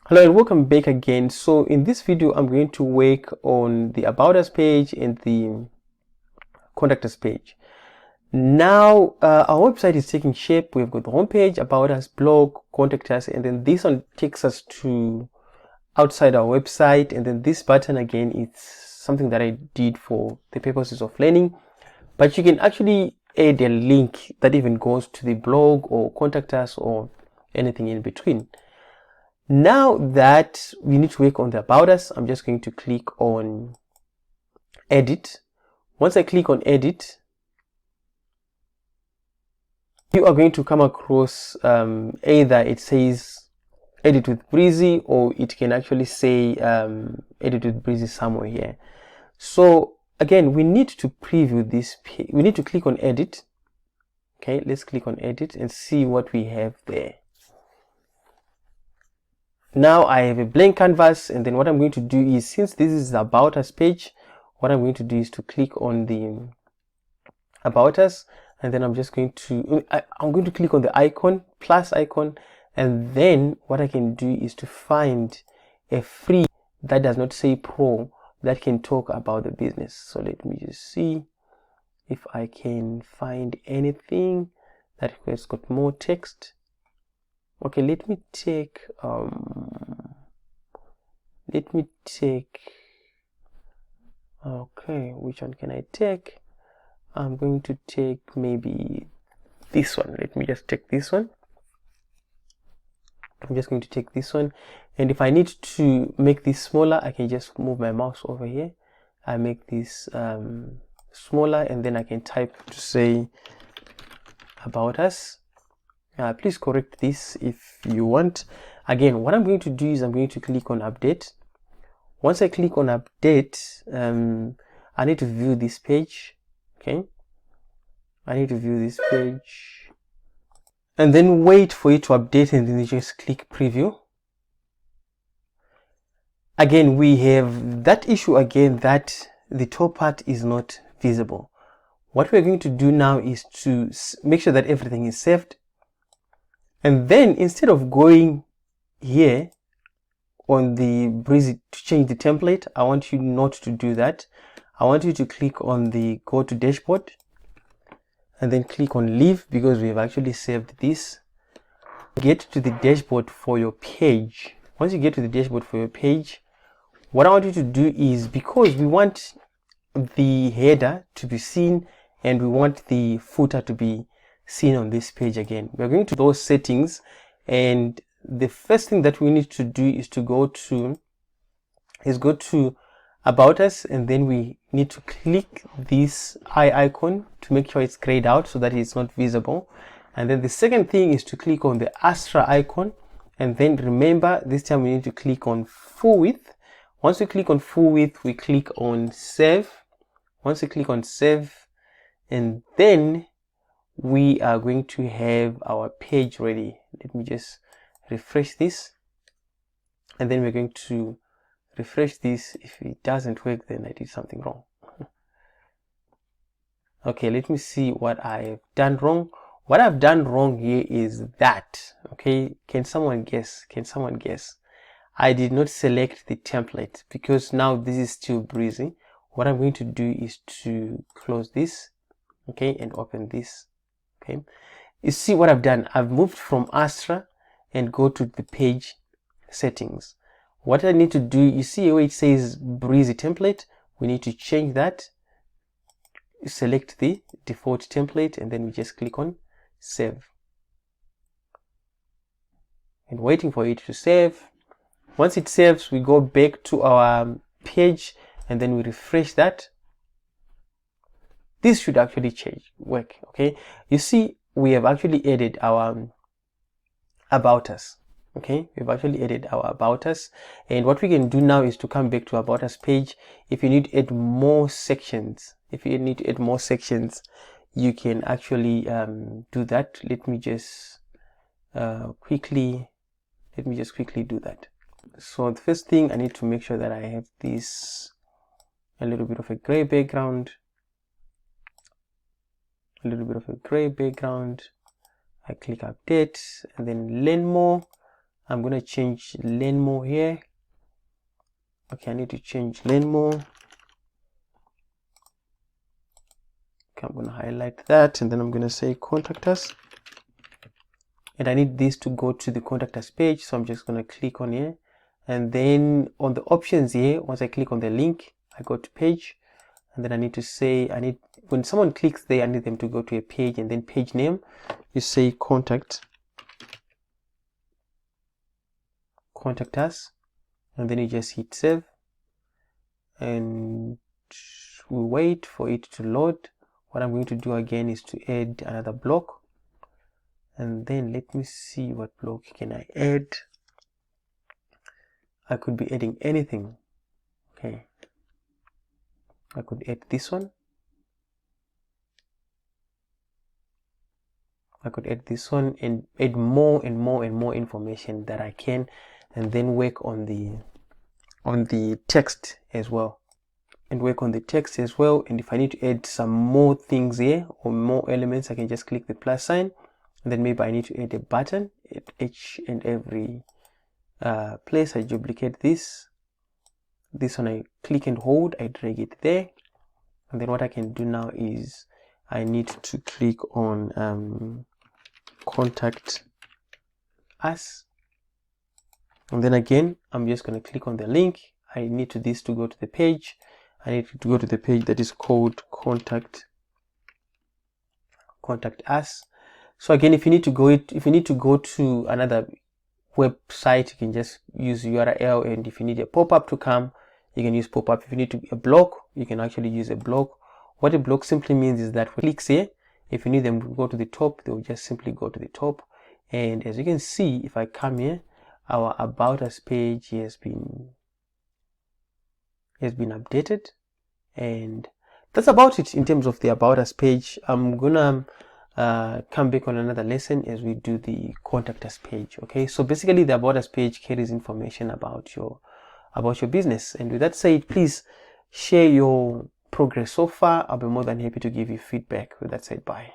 Hello and welcome back again. So in this video I'm going to work on the About Us page and the Contact Us page. Now our website is taking shape. We've got the home page, About Us, blog, Contact Us, and then this one takes us to outside our website, and then this button again, it's something that I did for the purposes of learning, but you can actually add a link that even goes to the blog or Contact Us or anything in between. Now that we need to work on the About Us, I'm just going to click on Edit. Once I click on Edit, you are going to come across either it says Edit with Breezy, or it can actually say Edit with Breezy somewhere here. So again, we need to preview this page. We need to click on Edit. Okay, let's click on Edit and see what we have there. Now I have a blank canvas, and then what I'm going to do is, since this is the About Us page, what I'm going to do is to click on the About Us, and then I'm going to click on the icon, plus icon, and then what I can do is to find a free that does not say Pro that can talk about the business. So let me just see if I can find anything that has got more text. Okay, let me take okay, which one can I take? I'm going to take maybe this one. Let me just take this one. I'm just going to take this one, and if I need to make this smaller, I can just move my mouse over here. I make this smaller, and then I can type to say About Us. Please correct this if you want. Again, what I'm going to do is I'm going to click on Update. Once I click on Update, I need to view this page. Okay, I need to view this page, and then wait for it to update, and then you just click Preview. Again, we have that issue again, that the top part is not visible. What we're going to do now is to make sure that everything is saved. And then instead of going here on the Breezy to change the template, I want you not to do that. I want you to click on the Go to Dashboard, and then click on Leave, because we have actually saved this. Get to the dashboard for your page. Once you get to the dashboard for your page, what I want you to do is, because we want the header to be seen and we want the footer to be seen on this page, again, we're going to those settings, and the first thing that we need to do is to go to About Us, and then we need to click this eye icon to make sure it's grayed out so that it's not visible. And then the second thing is to click on the Astra icon, and then remember, this time we need to click on full width. Once we click on full width, we click on Save. Once we click on Save, and then we are going to have our page ready. Let me just refresh this, and then we're going to refresh this. If it doesn't work, then I did something wrong. Okay, let me see what I've done wrong. What I've done wrong here is that, okay, can someone guess? I did not select the template, because now this is still Breezy. What I'm going to do is to close this, okay, and open this. Okay, you see what I've done? I've moved from Astra and go to the page settings. What I need to do, you see where it says Breezy template, we need to change that. Select the default template, and then we just click on Save, and waiting for it to save. Once it saves, we go back to our page, and then we refresh that. This should actually work. Okay, you see we have actually added our About Us. Okay, we've actually added our About Us, and what we can do now is to come back to About Us page. If you need to add more sections, you can actually do that. Let me just quickly do that. So the first thing, I need to make sure that I have this a little bit of a gray background. I click Update, and then Learn More. I'm going to change learn more here. Okay, I need to change learn more. Okay, I'm going to highlight that, and then I'm going to say contact us. And I need this to go to the contact us page, so I'm just going to click on here. And then on the options here, once I click on the link, I go to page. And then I need to say, when someone clicks there, I need them to go to a page, and then page name, you say contact us, and then you just hit save, and we wait for it to load. What I'm going to do again is to add another block, and then let me see what block can I add. I could be adding anything. Okay, I could add this one. I could add this one and add more and more and more information that I can, and then work on the text as well. And if I need to add some more things here or more elements, I can just click the plus sign, and then maybe I need to add a button at each and every place. I duplicate this one, I click and hold, I drag it there, and then what I can do now is I need to click on contact us, and then again I'm just going to click on the link. I need this to go to the page. I need to go to the page that is called contact us. So again, if you need to go to another website, you can just use URL, and if you need a pop-up to come, you can use pop-up. If you need a block, you can actually use a block. What a block simply means is that when clicks here, if you need them to go to the top, they will just simply go to the top. And as you can see, if I come here, our about us page has been updated, and that's about it in terms of the about us page. I'm gonna come back on another lesson as we do the contact us page. Okay, so basically the about us page carries information about your business. And with that said, please share your progress so far. I'll be more than happy to give you feedback. With that said, bye.